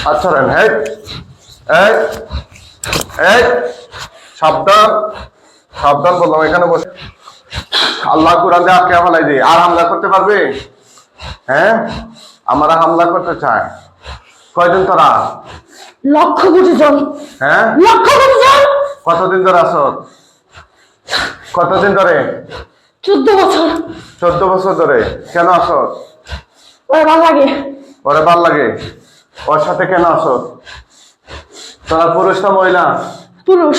আচ্ছা rain head এই এই সাবধান সাবধান বললাম এখানে বসে আল্লাহ কোরআন দিয়ে আটকে ফেলাই দিই আর হামলা করতে পারবে হ্যাঁ আমরা হামলা করতে চাই কয়জন তোরা লক্ষ কোটি জন হ্যাঁ লক্ষ কোটি জন কতদিন ধরে আসো কতদিন ধরে 14 বছর 14 বছর ধরে কেন আসো ওর ভালো লাগে ওরে ভাল লাগে ওর সাথে কেন আসো তোরা পুরুষ না মহিলা পুরুষ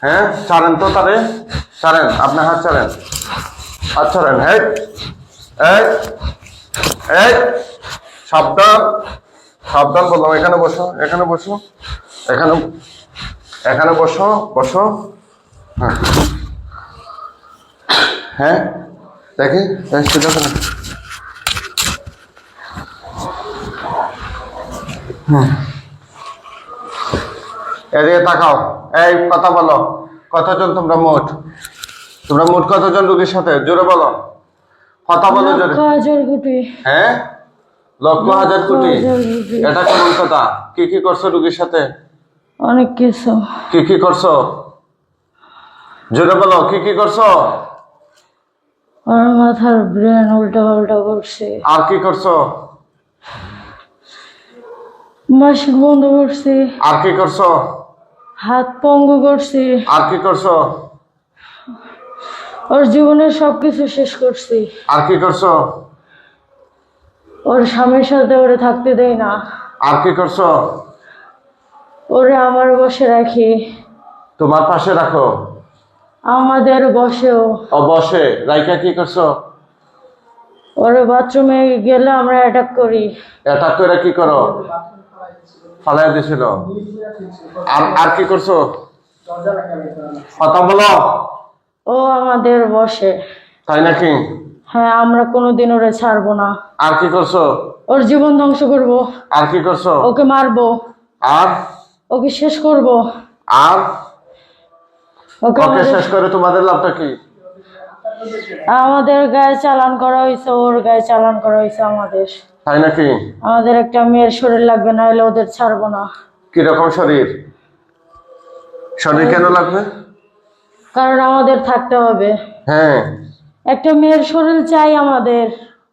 হ্যাঁ ছাড়েন তো তারে ছাড়েন আপনার হাত ছাড়েন হাত ছাড়েন হেড এই এই সাবধান সাবধান বললাম এখানে বসো এখানে বসো এখানে এখানে বসো বসো হ্যাঁ হ্যাঁ দেখি সেটা এদিকে তাকাও এই কথা বলো কতজন তোমরা মোট কতজন রোগীর সাথে জোরে বলো কথা বলো জোরে লক্ষ হাজার কোটি হ্যাঁ লক্ষ হাজার কোটি এটা কেমন কথা কি কি করছো রোগীর সাথে অনেক কিছু কি কি করছো জোরে বলো কি কি করছো ওর মাথার ব্রেন উল্টা পাল্টা করছে আর কি করছো মাসিক বন্ধ করছে আর কি করছো হাত পঙ্গু করছে আর কি করছো ওর জীবনের সবকিছু শেষ করছি আর কি করছো ওর স্বামীর সাথে ওরে থাকতে দেয় না আর কি করছো ওরে আমার বসে রাখি তোমার পাশে রাখো আমাদের বসেও ও বসে রাইকা কি করছো ওরে বাথরুমে গেলে আমরা অ্যাটাক করি এটা করে কি করো ফালাই দিছিল আর আর কি করছো কথা বলো ও আমাদের বসে তাই নাকি হ্যাঁ আমরা কোনোদিন ওরে ছাড়বো না আর কি করছো ওর জীবন ধ্বংস করব আর কি করছো ওকে মারবো আর ওকে শেষ করব আর ওকে ওকে শেষ করে তোমাদের লাভটা কি আমাদের গায়ে চালান করা হয়েছে ওর গায়ে চালান করা হয়েছে আমাদের তাই নাকি আমাদের একটা মেয়ের শরীর লাগবে না হলে ওদের ছাড়বো না কিরকম শরীর শরীর কেন লাগবে কারণ আমাদের থাকতে হবে হ্যাঁ একটা মেয়ের শরীর চাই আমাদের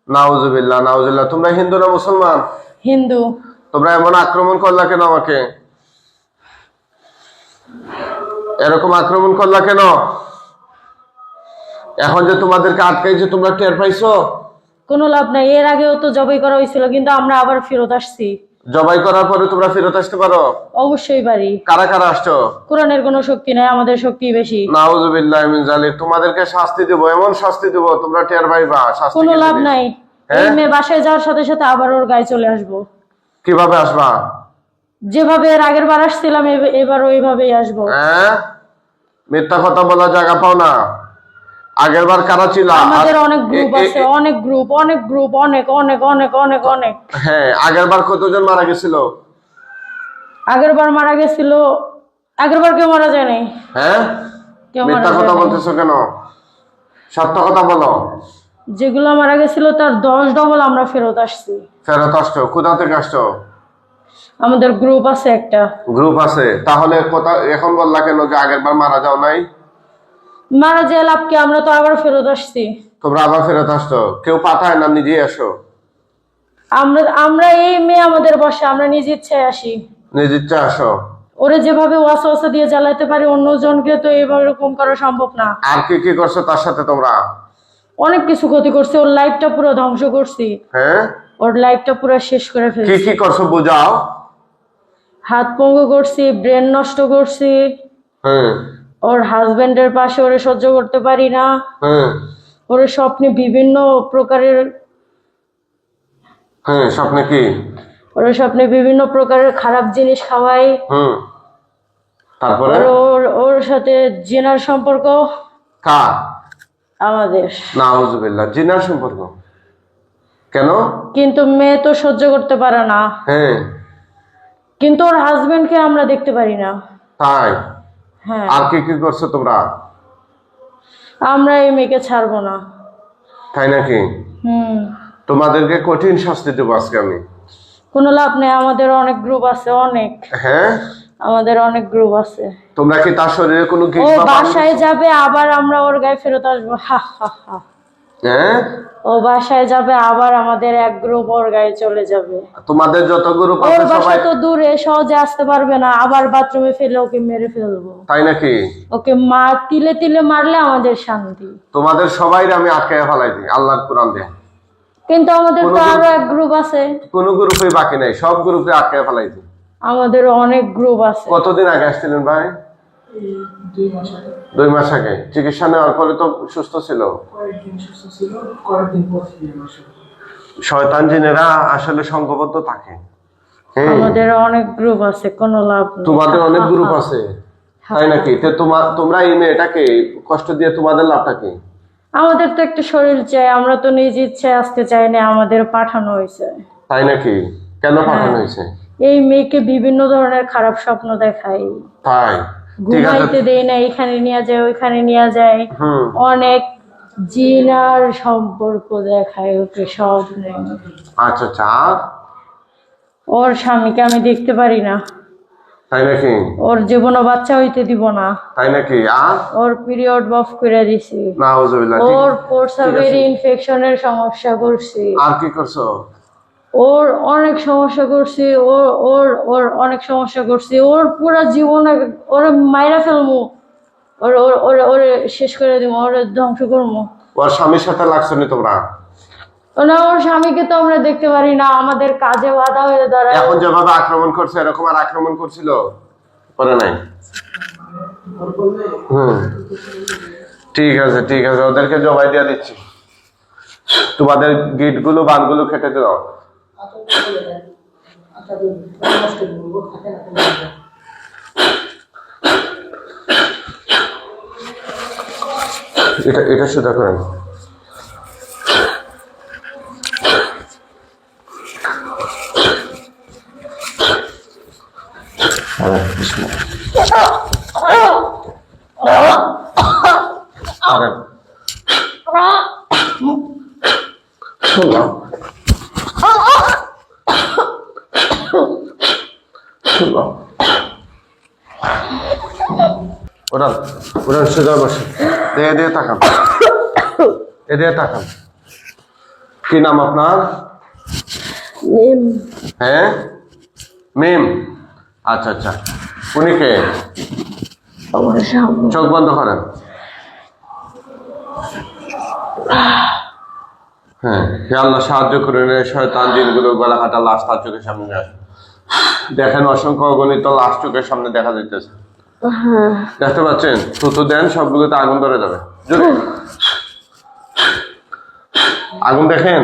নাউজুবিল্লাহ নাউজুবিল্লাহ তোমরা হিন্দু না মুসলমান হিন্দু তোমরা এমন আক্রমণ করলা কেন আমাকে এরকম আক্রমণ করলা কেন এখন যে তোমাদেরকে আটকাইছে তোমরা টের পাইছো কোনো লাভ নাই এর আগেও তো জবাই করা হয়েছিল কিন্তু আমরা আবার ফেরত আসছি জবাই করার পরে তোমরা ফেরত আসতে পারো অবশ্যই পারি কারা কারা আসছো কোরআনের কোনো শক্তি নাই আমাদের শক্তি বেশি নাউজুবিল্লাহ মিন জালিক তোমাদেরকে শাস্তি দেব এমন শাস্তি দেব তোমরা টের পাইবা শাস্তি কোনো কি লাভ জিনিস? নাই এই মেয়ে বাসায় যাওয়ার সাথে সাথে আবার ওর গায়ে চলে আসবো কিভাবে আসবা যেভাবে এর আগের বার আসছিলাম এবারও এইভাবেই আসবো হ্যাঁ মিথ্যা কথা বলা জায়গা পাও না আগের বার কারা ছিল আমাদের অনেক গ্রুপ আছে অনেক গ্রুপ অনেক অনেক অনেক অনেক অনেক হ্যাঁ আগের বার কতজন মারা গেছিল আগের বার মারা গেছিল আগের বার কেউ মারা যায় নাই হ্যাঁ কেউ মিথ্যা মারা কথা যায় নাই। বলতেছো কেন সত্য কথা বলো যেগুলো মারা গেছিল তার 10 ডবল আমরা ফেরত আসছি ফেরত আসছো কোথা থেকে আসছো আমাদের গ্রুপ আছে একটা গ্রুপ আছে তাহলে কথা এখন বললা কেন যে আগের বার মারা যাও নাই মারা যায় লাভ কি আমরা তো আবার ফেরত আসছি তোমরা আবার ফেরত আসছো কেউ পাঠায় না নিজেই আসো আমরা এই মেয়ে আমাদের বসে আমরা নিজ ইচ্ছায় আসি নিজ ইচ্ছা আসো ওরে যেভাবে ওয়াসওয়াসা দিয়ে জ্বালাতে পারি অন্যজনকে তো এরকম করা সম্ভব না আর কি কি করছো তার সাথে তোমরা অনেক কিছু ক্ষতি করছি ওর লাইফটা পুরো ধ্বংস করছি হ্যাঁ ওর লাইফটা পুরো শেষ করে কি ফেলছি কি করছো বুঝাও হাত পঙ্গু করছি ব্রেন নষ্ট করছি হ্যাঁ ওর হাজবেন্ডের পাশে ওরে সহ্য করতে পারি না হ্যাঁ ওর স্বপ্নে বিভিন্ন প্রকারের হ্যাঁ স্বপ্নে কি ওর স্বপ্নে বিভিন্ন প্রকারের খারাপ জিনিস খাওয়াই তারপরে ওর সাথে জিনার সম্পর্ক কার আমাদের নাউজুবিল্লাহ জিনার সম্পর্ক কেন কিন্তু মেয়ে তো সহ্য করতে পারে না হ্যাঁ কিন্তু ওর হাজবেন্ডকে আমরা দেখতে পারি না তাই হ্যাঁ আর কি কি করছো তোমরা আমরা এই মেয়েকে ছাড়বো না তাই নাকি তোমাদেরকে কঠিন শাস্তি দেবো আজকে আমি কোনো লাভ নেই, আমাদের অনেক গ্রুপ আছে, অনেক, হ্যাঁ আমাদের অনেক গ্রুপ আছে। তোমরা কি তার শরীরে কোনো ও গিজ বা বাসায় যাবে, আবার আমরা ওর গায়ে ফেরত আসবো, হা হা হা। হ্যাঁ ও বাসায় যাবে, আবার আমাদের এক গ্রুপ ওর গায়ে চলে যাবে। তোমাদের যত গ্রুপ ওর আছে বাসা সবাই তো দূরে, সহজে আসতে পারবে না, আবার বাথরুমে ফেলে ওকে মেরে ফেলবো। তাই নাকি? ওকে তিলে তিলে মারলে আমাদের শান্তি। তোমাদের সবাই আমি আটকায় ফেলাই দিই আল্লাহর কোরআন দিয়ে। কিন্তু আমাদের তো আরো এক গ্রুপ আছে। কোনো গ্রুপে বাকি নাই, সব গ্রুপে আটকায় ফেলাই দিই। আমাদের অনেক গ্রুপ আছে। কতদিন আগে আসছিলেন ভাই? 2 মাস আগে। চিকিৎসা নেওয়ার পরে তো সুস্থ ছিল। শয়তান জিনেরা আসলে সংঘবদ্ধ থাকে। আমাদের অনেক গ্রুপ আছে, কোনো লাভ নেই। তোমাদের অনেক গ্রুপ আছে, তাই নাকি? তোমরা এই মেয়েটাকে কষ্ট দিয়ে তোমাদের লাভটা কি? আমাদের তো একটা শরীর চাই, আমরা তো নিজ ইচ্ছায় আসতে চাই না, আমাদের পাঠানো হয়েছে। তাই নাকি? কেন পাঠানো হয়েছে? এই মেয়েকে বিভিন্ন ধরনের খারাপ স্বপ্ন দেখাই, তাই ঘুমাইতে দেয় না, এখানে নিয়ে যায় ওইখানে নিয়ে যায়, অনেক জিনার সম্পর্ক দেখায় ওকে স্বপ্নে। আচ্ছা আচ্ছা। ওর স্বামীকে আমি দেখতে পারি না, তাই নাকি? ওর জীবনও বাচ্চা হইতে দিব না, তাই নাকি? আর ওর পিরিয়ড অফ করে দিছি, নাউজুবিল্লাহ। ওর প্রস্রাবের ইনফেকশনের সমস্যা করছি, আর কি করছো? ওর অনেক সমস্যা করছি, ওর ওর ওর অনেক সমস্যা করছি, ওর পুরো জীবন ওর মাইরা ফেলবো, ওর ওর ওর ওরে শেষ করে দিব, ওরে ধ্বংস করবো। ওর স্বামীর সাথে লাগছো নি তোমরা? না, ওর স্বামীকে তো আমরা দেখতে পারি না, আমাদের কাজে বাধা হয়ে দাঁড়ায়। এখন যেভাবে আক্রমণ করছে এরকম আর আক্রমণ করছিল করে নাই? ঠিক আছে ঠিক আছে, ওদেরকে জবাই দিয়ে দিচ্ছি। তোমাদের গিট গুলো বানগুলো কেটে দাও। এটা সোজা করেন। ওরা সোজা বসে দিয়ে তাকান, এদিকে তাকান। কি নাম আপনার? মিম। হ্যাঁ মিম। আচ্ছা আচ্ছা, উনি কে? আমার স্বামী। চোখ বন্ধ করেন। হ্যাঁ, হে আল্লাহ সাহায্য করেন, শয়তান জিনগুলো গলা কাটা লাশ তার চোখের সামনে নিয়ে আসে। দেখেন অসংখ্য অগণিত লাশ চোখের সামনে দেখা যাইতেছে, দেখতে পাচ্ছেন? থুতু দেন, সবগুলোতে আগুন ধরে যাবে। আগুন দেখেন,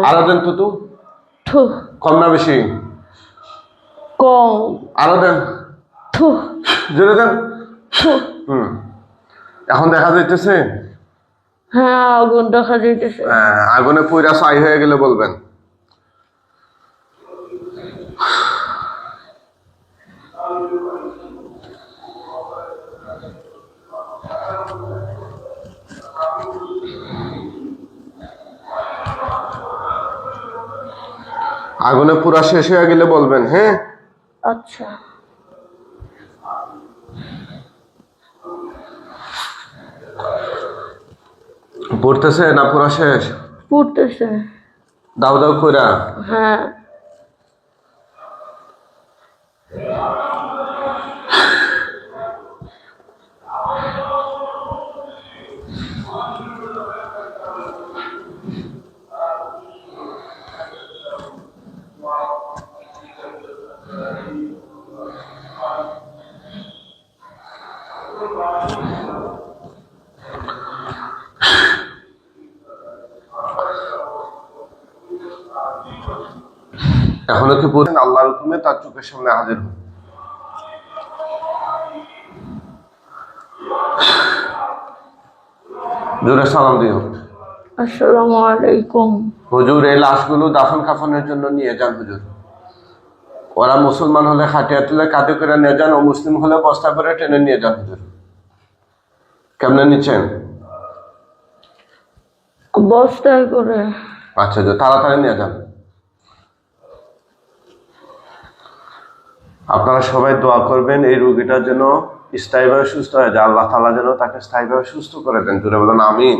আরো দেন থুতু। কম না বেশি? কম। আরো দেন, জোরে দেন। এখন দেখা যাইতেছে? হ্যাঁ, আগুন দেখা যাইতেছে। আগুনে পুরা ছাই হয়ে গেলে বলবেন। আগুনে পুরা শেষ হয়ে গেলে বলবেন। হ্যাঁ আচ্ছা। পড়তেছে না পুরা শেষ? পড়তেছে। দাও দাও কইরা। হ্যাঁ। এখনো কি বলেন আল্লাহর হুকুমে তার চোখের সামনে হাজির হন। জোরে সালাম দিও। আসসালামু আলাইকুম। হুজুর এই লাশগুলো দাফন কাফনের জন্য নিয়ে যান হুজুর। ওরা মুসলমান হলে খাটিয়া তুলে কাঁধে করে নিয়ে যান, ও মুসলিম হলে বস্তা করে টেনে নিয়ে যান হুজুর। কেমনে নিচ্ছেন? বস্তায় করে। আচ্ছা তাড়াতাড়ি নিয়ে যান। আপনারা সবাই দোয়া করবেন এই রোগীটার জন্য স্থায়ীভাবে সুস্থ হয়ে যায়, আল্লাহ তাআলা যেন তাকে স্থায়ীভাবে সুস্থ করে দেন। জোরে বলেন আমিন।